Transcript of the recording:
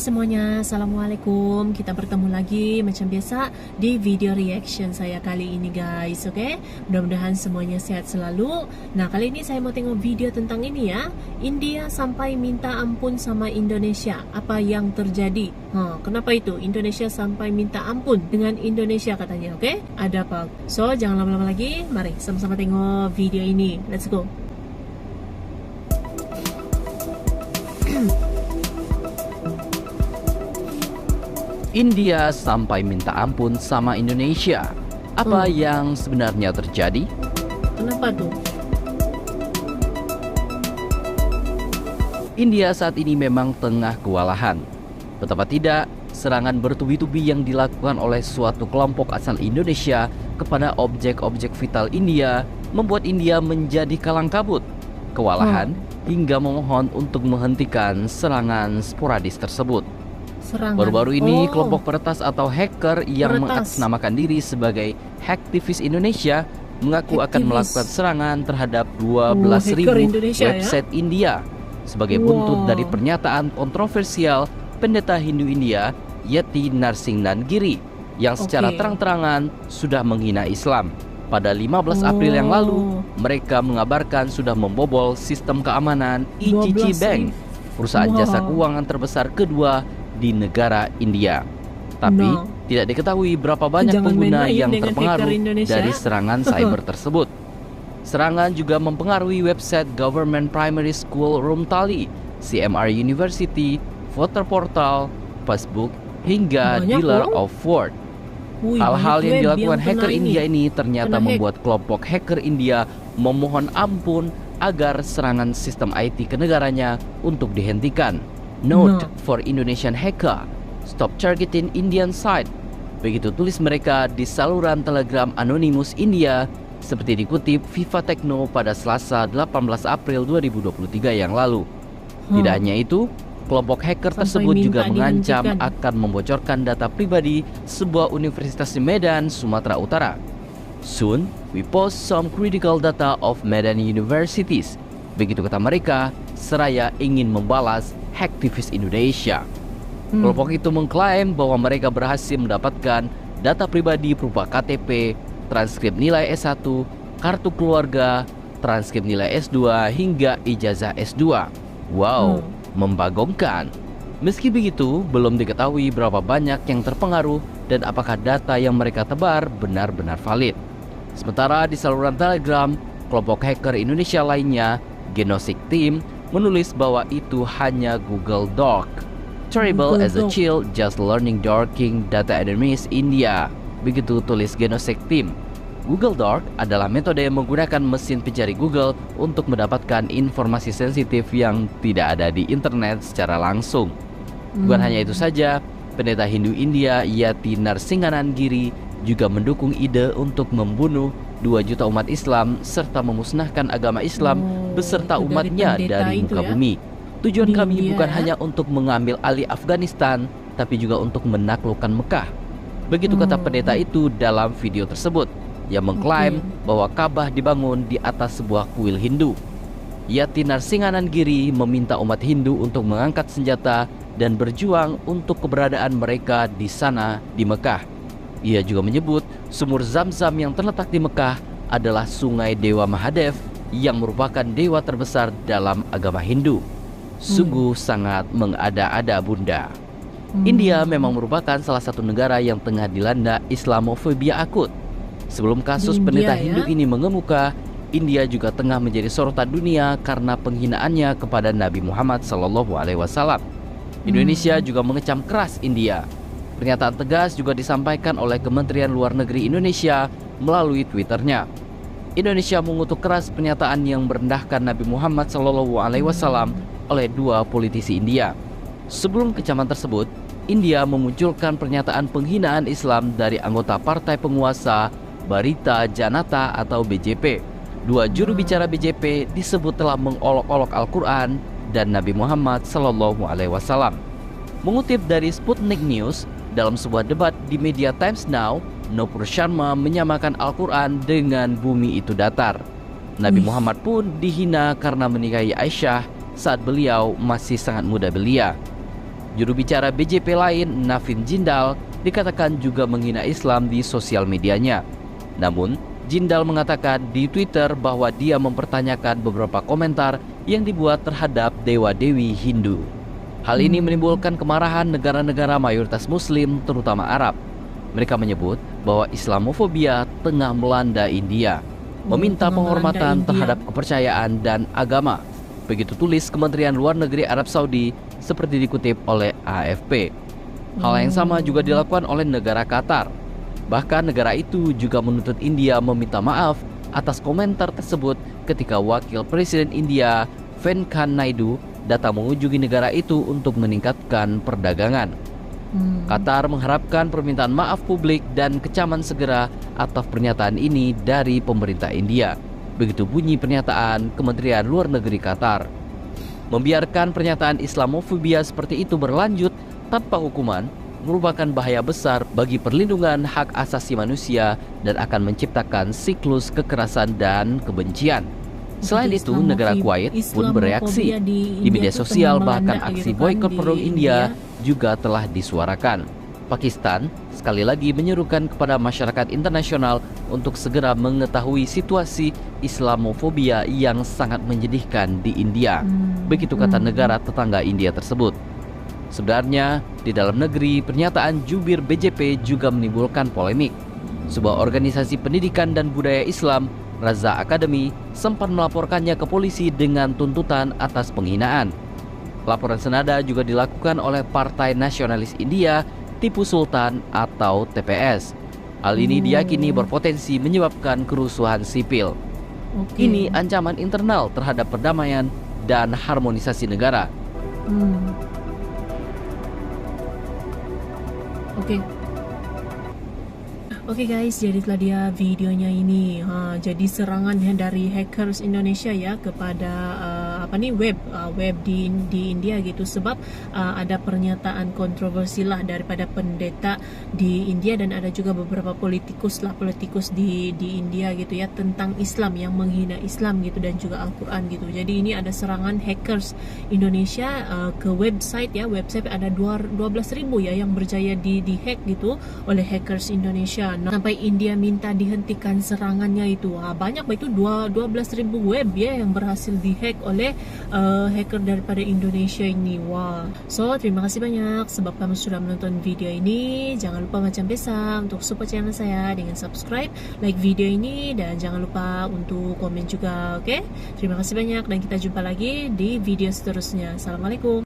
semuanya, Assalamualaikum. Kita bertemu lagi macam biasa di video reaction saya kali ini guys. Oke, mudah-mudahan semuanya sehat selalu. Nah, kali ini saya mau tengok video tentang ini ya. India sampai minta ampun sama Indonesia. Apa yang terjadi? Kenapa itu? Indonesia sampai minta ampun dengan Indonesia katanya. Oke, ada apa? So, jangan lama-lama lagi. Mari sama-sama tengok video ini. Let's go. India sampai minta ampun sama Indonesia. Apa yang sebenarnya terjadi? Kenapa tuh? India saat ini memang tengah kewalahan. Betapa tidak, serangan bertubi-tubi yang dilakukan oleh suatu kelompok asal Indonesia kepada objek-objek vital India membuat India menjadi kalang kabut, kewalahan, hingga memohon untuk menghentikan serangan sporadis tersebut. Baru-baru ini kelompok peretas atau hacker yang mengatasnamakan diri sebagai Hacktivis Indonesia mengaku akan melakukan serangan terhadap 12.000 website India sebagai buntut dari pernyataan kontroversial pendeta Hindu India Yati Narsingnan Giri yang secara terang-terangan sudah menghina Islam. Pada 15 April yang lalu, mereka mengabarkan sudah membobol sistem keamanan ICICI Bank, perusahaan jasa keuangan terbesar kedua di negara India. Tapi tidak diketahui berapa banyak pengguna yang terpengaruh dari serangan cyber tersebut. Serangan juga mempengaruhi website Government Primary School Roomtali, CMR University, voter portal, Facebook, hingga Dealer of Ford. Hal-hal yang dilakukan hacker India ini ternyata membuat kelompok hacker India memohon ampun agar serangan sistem IT ke negaranya untuk dihentikan. Note for Indonesian hacker, stop targeting Indian site. Begitu tulis mereka di saluran Telegram Anonymous India, seperti dikutip Viva Techno pada Selasa 18 April 2023 yang lalu. Tidak hanya itu, kelompok hacker tersebut juga mengancam akan membocorkan data pribadi sebuah universitas di Medan, Sumatera Utara. Soon, we post some critical data of Medan universities. Begitu kata mereka, seraya ingin membalas Hacktivis Indonesia. Kelompok itu mengklaim bahwa mereka berhasil mendapatkan data pribadi berupa KTP, transkrip nilai S1, kartu keluarga, transkrip nilai S2, hingga ijazah S2. Wow, membagongkan. Meski begitu, belum diketahui berapa banyak yang terpengaruh dan apakah data yang mereka tebar benar-benar valid. Sementara di saluran Telegram, kelompok hacker Indonesia lainnya, Genosik Team, menulis bahwa itu hanya Google Doc. Terrible as a child just learning dorking data enemies India. Begitu tulis Genosik Team. Google Doc adalah metode yang menggunakan mesin pencari Google untuk mendapatkan informasi sensitif yang tidak ada di internet secara langsung. Bukan hanya itu saja, pendeta Hindu India Yati Narsingnan Giri juga mendukung ide untuk membunuh 2 juta umat Islam serta memusnahkan agama Islam beserta umatnya dari muka bumi. Tujuan kami bukan hanya untuk mengambil alih Afghanistan, tapi juga untuk menaklukkan Mekah. Begitu kata pendeta itu dalam video tersebut, yang mengklaim bahwa Ka'bah dibangun di atas sebuah kuil Hindu. Yati Narsingnan Giri meminta umat Hindu untuk mengangkat senjata dan berjuang untuk keberadaan mereka di sana di Mekah. Ia juga menyebut sumur Zam-Zam yang terletak di Mekah adalah sungai Dewa Mahadev yang merupakan dewa terbesar dalam agama Hindu. Sungguh sangat mengada-ada bunda. India memang merupakan salah satu negara yang tengah dilanda Islamofobia akut. Sebelum kasus pendeta Hindu ini mengemuka, India juga tengah menjadi sorotan dunia karena penghinaannya kepada Nabi Muhammad SAW. Indonesia juga mengecam keras India. Pernyataan tegas juga disampaikan oleh Kementerian Luar Negeri Indonesia melalui Twitternya. Indonesia mengutuk keras pernyataan yang merendahkan Nabi Muhammad SAW oleh 2 politisi India. Sebelum kecaman tersebut, India memunculkan pernyataan penghinaan Islam dari anggota partai penguasa Bharatiya Janata atau BJP. 2 juru bicara BJP disebut telah mengolok-olok Al-Quran dan Nabi Muhammad SAW. Mengutip dari Sputnik News, dalam sebuah debat di media Times Now, Nupur Sharma menyamakan Al-Quran dengan bumi itu datar. Nabi Muhammad pun dihina karena menikahi Aisyah saat beliau masih sangat muda belia. Juru bicara BJP lain, Navin Jindal, dikatakan juga menghina Islam di sosial medianya. Namun, Jindal mengatakan di Twitter bahwa dia mempertanyakan beberapa komentar yang dibuat terhadap dewa-dewi Hindu. Hal ini menimbulkan kemarahan negara-negara mayoritas Muslim, terutama Arab. Mereka menyebut bahwa Islamofobia tengah melanda India, meminta penghormatan terhadap kepercayaan dan agama. Begitu tulis Kementerian Luar Negeri Arab Saudi seperti dikutip oleh AFP. Hal yang sama juga dilakukan oleh negara Qatar. Bahkan negara itu juga menuntut India meminta maaf atas komentar tersebut ketika Wakil Presiden India Venkaiah Naidu datang mengunjungi negara itu untuk meningkatkan perdagangan. Qatar mengharapkan permintaan maaf publik dan kecaman segera atas pernyataan ini dari pemerintah India. Begitu bunyi pernyataan Kementerian Luar Negeri Qatar. Membiarkan pernyataan Islamofobia seperti itu berlanjut tanpa hukuman merupakan bahaya besar bagi perlindungan hak asasi manusia dan akan menciptakan siklus kekerasan dan kebencian. Selain itu, negara Kuwait pun bereaksi. Di media sosial bahkan aksi boikot produk India juga telah disuarakan. Pakistan sekali lagi menyerukan kepada masyarakat internasional untuk segera mengetahui situasi Islamofobia yang sangat menyedihkan di India. Begitu kata negara tetangga India tersebut. Sebenarnya, di dalam negeri, pernyataan jubir BJP juga menimbulkan polemik. Sebuah organisasi pendidikan dan budaya Islam, Raza Academy, sempat melaporkannya ke polisi dengan tuntutan atas penghinaan. Laporan senada juga dilakukan oleh Partai Nasionalis India, Tipu Sultan atau TPS. Hal ini diyakini berpotensi menyebabkan kerusuhan sipil. Ini ancaman internal terhadap perdamaian dan harmonisasi negara. Oke guys, jadi itulah dia videonya ini. Jadi serangan dari hackers Indonesia ya kepada web di India gitu, sebab ada pernyataan kontroversi lah daripada pendeta di India dan ada juga beberapa politikus di India gitu ya tentang Islam yang menghina Islam gitu dan juga Al-Quran gitu. Jadi ini ada serangan hackers Indonesia ke website ada 12.000 ya yang berjaya di hack gitu oleh hackers Indonesia. Sampai India minta dihentikan serangannya itu. Banyak itu 12.000 web ya yang berhasil dihack oleh hacker daripada Indonesia ini. So terima kasih banyak sebab kamu sudah menonton video ini. Jangan lupa macam biasa untuk support channel saya dengan subscribe, like video ini, dan jangan lupa untuk komen juga. Oke? Terima kasih banyak dan kita jumpa lagi di video seterusnya. Assalamualaikum.